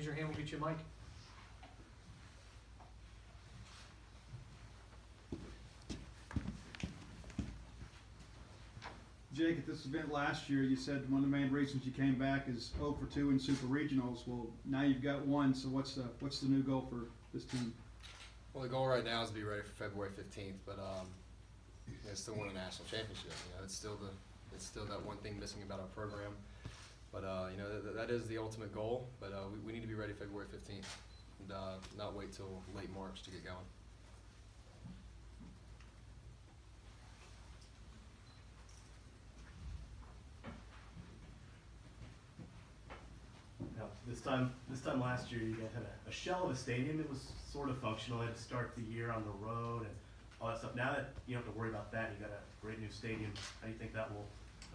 raise your hand, we'll get you a mic. Jake, at this event last year, you said one of the main reasons you came back is 0 for 2 in super regionals. Well, now you've got one. So what's the new goal for this team? Well, the goal right now is to be ready for February 15th, but it's still win a national championship. You know, it's still that one thing missing about our program. But you know, that is the ultimate goal. But we need to be ready February 15th, and not wait till late March to get going. This time last year, you guys had a shell of a stadium. It was sort of functional. You had to start the year on the road and all that stuff. Now that you don't have to worry about that, you got a great new stadium. How do you think that will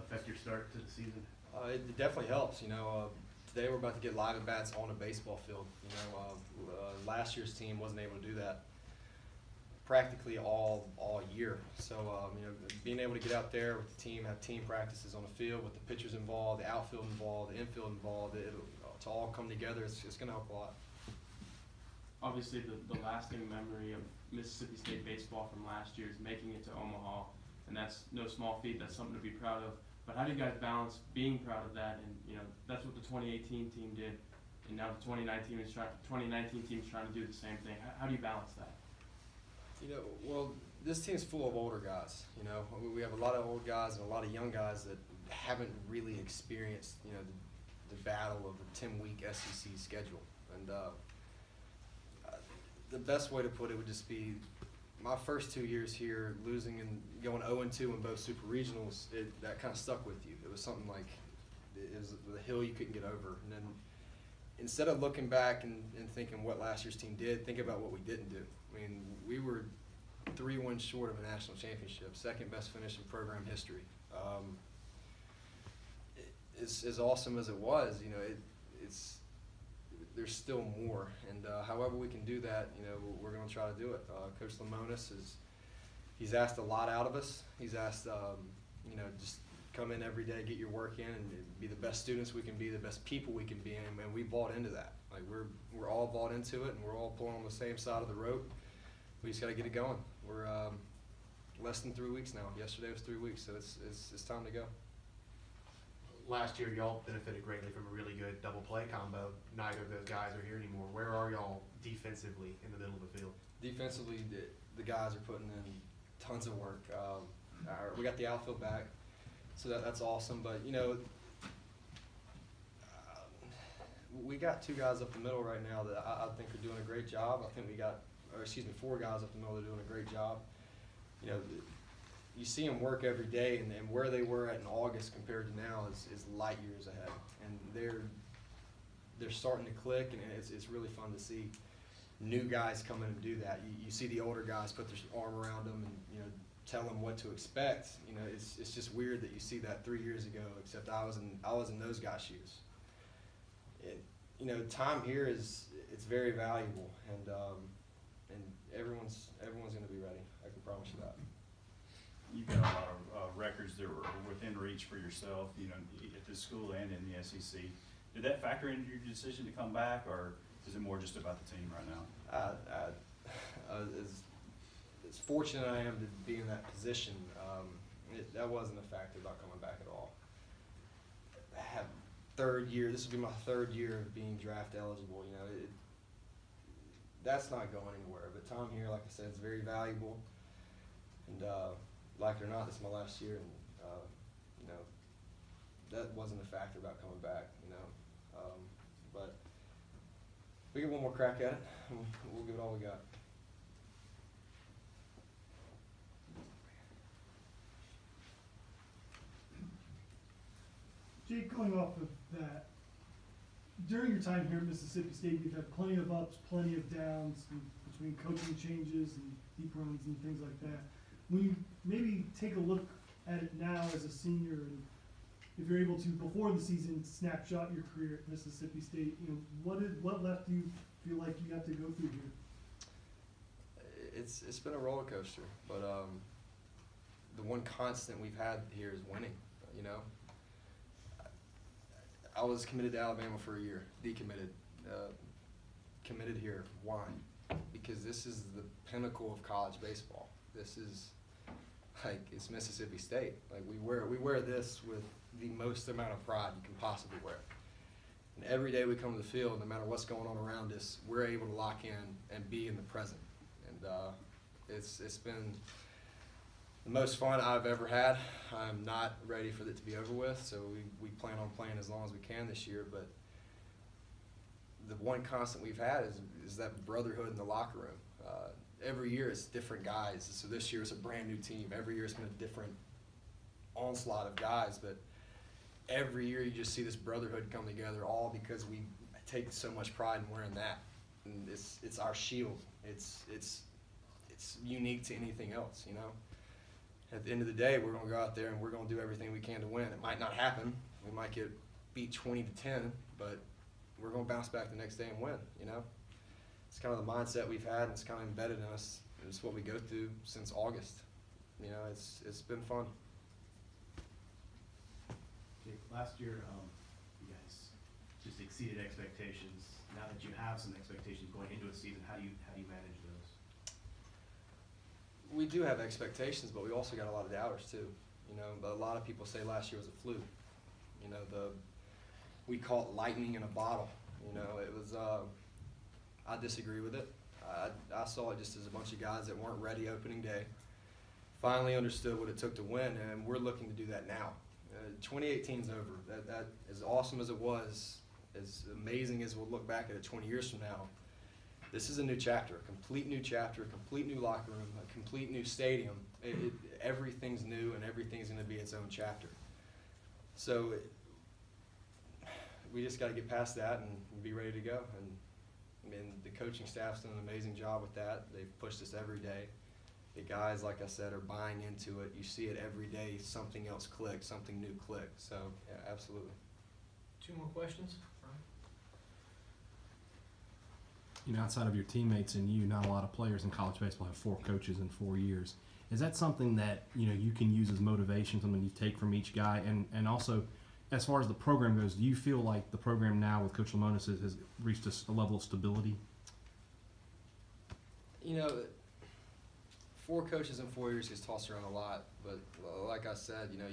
affect your start to the season? It definitely helps. You know, today we're about to get live at bats on a baseball field. You know, last year's team wasn't able to do that practically all year. So you know, being able to get out there with the team, have team practices on the field with the pitchers involved, the outfield involved, the infield involved, to all come together, it's going to help a lot. Obviously, the lasting memory of Mississippi State baseball from last year is making it to Omaha, and that's no small feat. That's something to be proud of. But how do you guys balance being proud of that, and you know that's what the 2018 team did, and now the 2019 team is trying to do the same thing. How do you balance that? You know, well, this team's full of older guys. You know, we have a lot of old guys and a lot of young guys that haven't really experienced, you know, the battle of a 10-week SEC schedule. And the best way to put it would just be my first 2 years here, losing and going 0-2 in both super regionals. That kind of stuck with you. It was something like it was the hill you couldn't get over. And then instead of looking back and thinking what last year's team did, think about what we didn't do. I mean, we were 3 wins short of a national championship, second best finish in program history. As awesome as it was, you know, there's still more, and however we can do that, you know, we're going to try to do it. Coach Lemonis he's asked a lot out of us. He's asked, you know, just come in every day, get your work in, and be the best students we can be, the best people we can be, and we bought into that. Like we're all bought into it, and we're all pulling on the same side of the rope. We just got to get it going. We're less than 3 weeks now. Yesterday was 3 weeks, so it's time to go. Last year, y'all benefited greatly from a really good double play combo. Neither of those guys are here anymore. Where are y'all defensively in the middle of the field? Defensively, the guys are putting in tons of work. We got the outfield back, so that's awesome. But you know, we got 2 guys up the middle right now that I think are doing a great job. I think we got, or excuse me, 4 guys up the middle that are doing a great job. You know, you see them work every day, and where they were at in August compared to now is light years ahead. And they're starting to click, and it's really fun to see new guys come in and do that. You see the older guys put their arm around them and, you know, tell them what to expect. You know, it's just weird that you see that 3 years ago, except I was in those guys' shoes. You know, time here it's very valuable, and everyone's going to be ready. I can promise you that. You've got a lot of records that were within reach for yourself, you know, at this school and in the SEC. Did that factor into your decision to come back, or is it more just about the team right now? As fortunate I am to be in that position, that wasn't a factor about coming back at all. I have third year. This will be my 3rd year of being draft eligible. You know, that's not going anywhere. But time here, like I said, is very valuable, and like it or not, this is my last year, and you know, that wasn't a factor about coming back. You know, but we get one more crack at it, and we'll give it all we got. Jake, going off of that, during your time here at Mississippi State, you've had plenty of ups, plenty of downs between coaching changes and deep runs and things like that. When you maybe take a look at it now as a senior, and if you're able to, before the season, snapshot your career at Mississippi State, you know, what left do you feel like you have to go through here? It's been a roller coaster, but the one constant we've had here is winning. You know, I was committed to Alabama for a year, decommitted. committed here. Why? Because this is the pinnacle of college baseball. This is like, it's Mississippi State. Like, we wear this with the most amount of pride you can possibly wear. And every day we come to the field, no matter what's going on around us, we're able to lock in and be in the present. And it's been the most fun I've ever had. I'm not ready for it to be over with, so we plan on playing as long as we can this year. But the one constant we've had is that brotherhood in the locker room. Every year it's different guys. So this year it's a brand new team. Every year it's been a different onslaught of guys, but every year you just see this brotherhood come together, all because we take so much pride in wearing that. And it's our shield. It's unique to anything else, you know. At the end of the day, we're gonna go out there and we're gonna do everything we can to win. It might not happen. We might get beat 20-10, but we're gonna bounce back the next day and win, you know. It's kind of the mindset we've had, and it's kind of embedded in us. It's what we go through since August. You know, it's been fun. Jake, last year, you guys just exceeded expectations. Now that you have some expectations going into a season, how do you manage those? We do have expectations, but we also got a lot of doubters too. You know, but a lot of people say last year was a fluke. You know, we call it lightning in a bottle. You know, it was. I disagree with it. I saw it just as a bunch of guys that weren't ready opening day. Finally understood what it took to win, and we're looking to do that now. 2018's over. That as awesome as it was, as amazing as we'll look back at it 20 years from now, this is a new chapter, a complete new chapter, a complete new locker room, a complete new stadium. Everything's new, and everything's going to be its own chapter. So we just got to get past that and be ready to go. And the coaching staff's done an amazing job with that. They've pushed us every day. The guys, like I said, are buying into it. You see it every day. Something else clicks, something new clicks. So, yeah, absolutely. 2 more questions? You know, outside of your teammates and you, not a lot of players in college baseball have 4 coaches in 4 years. Is that something that, you know, you can use as motivation, something you take from each guy? And also, as far as the program goes, do you feel like the program now with Coach Lamonis has reached a level of stability? You know, 4 coaches in 4 years gets tossed around a lot, but like I said, you know,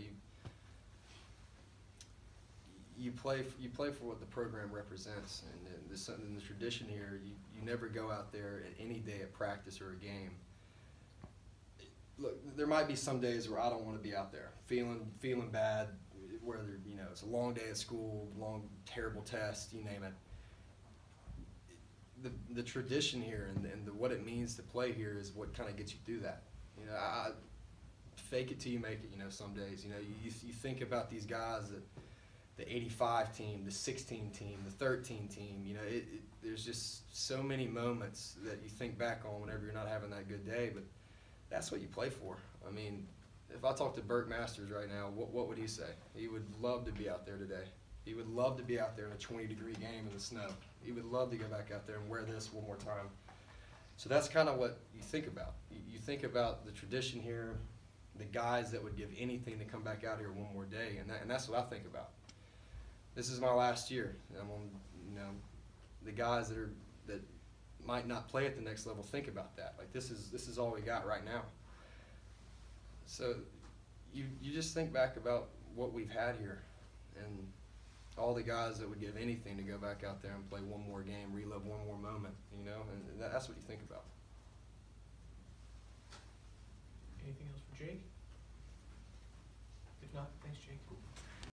you play for what the program represents, and there's something in the tradition here. You never go out there at any day at practice or a game. Look, there might be some days where I don't want to be out there, feeling bad, whether, you know, it's a long day at school, long terrible test, you name it. The tradition here and what it means to play here is what kind of gets you through that. You know, I fake it till you make it. You know, some days, you know, you think about these guys that the 85 team, the 16 team, the 13 team. You know, there's just so many moments that you think back on whenever you're not having that good day. But that's what you play for. I mean, if I talk to Burke Masters right now, what would he say? He would love to be out there today. He would love to be out there in a 20-degree game in the snow. He would love to go back out there and wear this one more time. So that's kind of what you think about. You think about the tradition here, the guys that would give anything to come back out here one more day, and that's what I think about. This is my last year. I'm on, you know, the guys that might not play at the next level think about that. Like, this is all we got right now. So you just think back about what we've had here, and all the guys that would give anything to go back out there and play one more game, relive one more moment, you know, and that's what you think about. Anything else for Jake? If not, thanks, Jake.